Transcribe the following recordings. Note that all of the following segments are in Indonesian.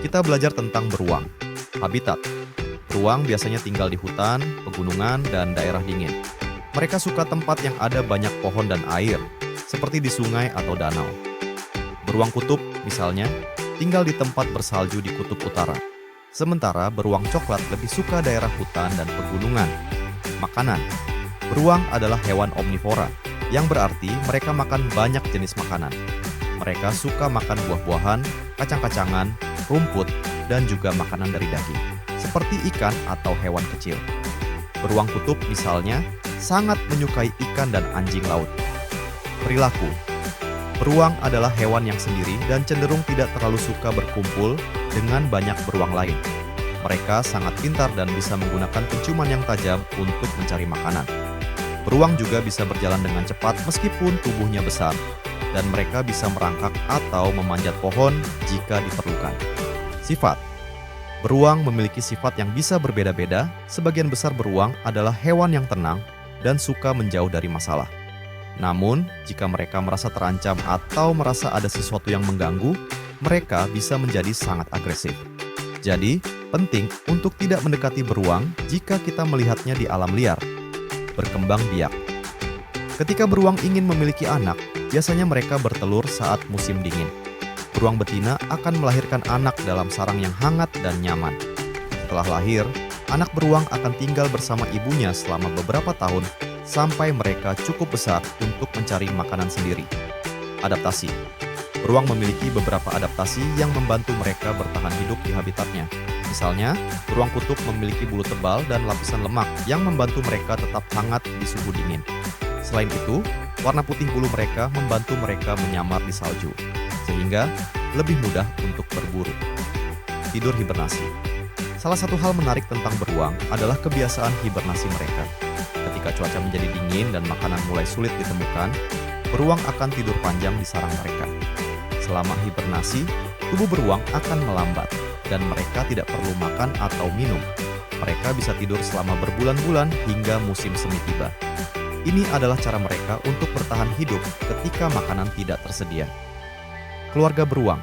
Kita belajar tentang beruang. Habitat. Beruang biasanya tinggal di hutan, pegunungan, dan daerah dingin. Mereka suka tempat yang ada banyak pohon dan air, seperti di sungai atau danau. Beruang kutub, misalnya, tinggal di tempat bersalju di kutub utara. Sementara beruang coklat lebih suka daerah hutan dan pegunungan. Makanan. Beruang adalah hewan omnivora, yang berarti mereka makan banyak jenis makanan. Mereka suka makan buah-buahan, kacang-kacangan, rumput, dan juga makanan dari daging, seperti ikan atau hewan kecil. Beruang kutub misalnya, sangat menyukai ikan dan anjing laut. Perilaku. Beruang adalah hewan yang sendiri dan cenderung tidak terlalu suka berkumpul dengan banyak beruang lain. Mereka sangat pintar dan bisa menggunakan penciuman yang tajam untuk mencari makanan. Beruang juga bisa berjalan dengan cepat meskipun tubuhnya besar, dan mereka bisa merangkak atau memanjat pohon jika diperlukan. Sifat. Beruang memiliki sifat yang bisa berbeda-beda. Sebagian besar beruang adalah hewan yang tenang dan suka menjauh dari masalah. Namun, jika mereka merasa terancam atau merasa ada sesuatu yang mengganggu, mereka bisa menjadi sangat agresif. Jadi, penting untuk tidak mendekati beruang jika kita melihatnya di alam liar. Berkembang biak. Ketika beruang ingin memiliki anak, biasanya mereka bertelur saat musim dingin. Beruang betina akan melahirkan anak dalam sarang yang hangat dan nyaman. Setelah lahir, anak beruang akan tinggal bersama ibunya selama beberapa tahun sampai mereka cukup besar untuk mencari makanan sendiri. Adaptasi. Beruang memiliki beberapa adaptasi yang membantu mereka bertahan hidup di habitatnya. Misalnya, beruang kutub memiliki bulu tebal dan lapisan lemak yang membantu mereka tetap hangat di suhu dingin. Selain itu, warna putih bulu mereka membantu mereka menyamar di salju, sehingga lebih mudah untuk berburu. Tidur hibernasi. Salah satu hal menarik tentang beruang adalah kebiasaan hibernasi mereka. Ketika cuaca menjadi dingin dan makanan mulai sulit ditemukan, beruang akan tidur panjang di sarang mereka. Selama hibernasi, tubuh beruang akan melambat dan mereka tidak perlu makan atau minum. Mereka bisa tidur selama berbulan-bulan hingga musim semi tiba. Ini adalah cara mereka untuk bertahan hidup ketika makanan tidak tersedia. Keluarga beruang.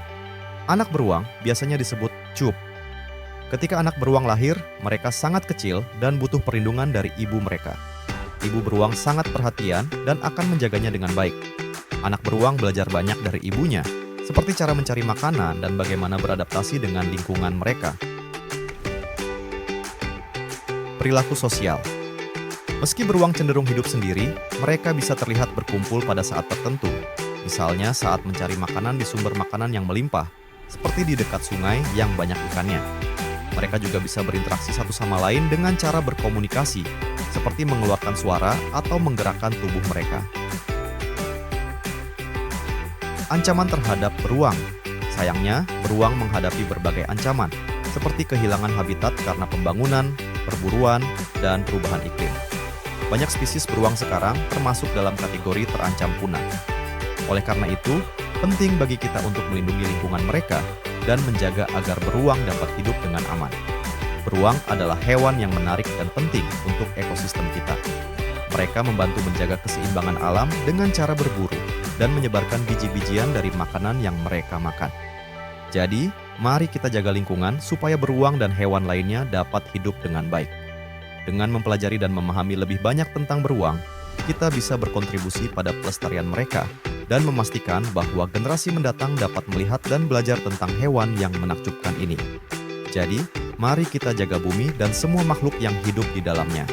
Anak beruang biasanya disebut cup. Ketika anak beruang lahir, mereka sangat kecil dan butuh perlindungan dari ibu mereka. Ibu beruang sangat perhatian dan akan menjaganya dengan baik. Anak beruang belajar banyak dari ibunya, seperti cara mencari makanan dan bagaimana beradaptasi dengan lingkungan mereka. Perilaku sosial. Meski beruang cenderung hidup sendiri, mereka bisa terlihat berkumpul pada saat tertentu. Misalnya saat mencari makanan di sumber makanan yang melimpah, seperti di dekat sungai yang banyak ikannya. Mereka juga bisa berinteraksi satu sama lain dengan cara berkomunikasi, seperti mengeluarkan suara atau menggerakkan tubuh mereka. Ancaman terhadap beruang. Sayangnya, beruang menghadapi berbagai ancaman, seperti kehilangan habitat karena pembangunan, perburuan, dan perubahan iklim. Banyak spesies beruang sekarang termasuk dalam kategori terancam punah. Oleh karena itu, penting bagi kita untuk melindungi lingkungan mereka dan menjaga agar beruang dapat hidup dengan aman. Beruang adalah hewan yang menarik dan penting untuk ekosistem kita. Mereka membantu menjaga keseimbangan alam dengan cara berburu dan menyebarkan biji-bijian dari makanan yang mereka makan. Jadi, mari kita jaga lingkungan supaya beruang dan hewan lainnya dapat hidup dengan baik. Dengan mempelajari dan memahami lebih banyak tentang beruang, kita bisa berkontribusi pada pelestarian mereka dan memastikan bahwa generasi mendatang dapat melihat dan belajar tentang hewan yang menakjubkan ini. Jadi, mari kita jaga bumi dan semua makhluk yang hidup di dalamnya.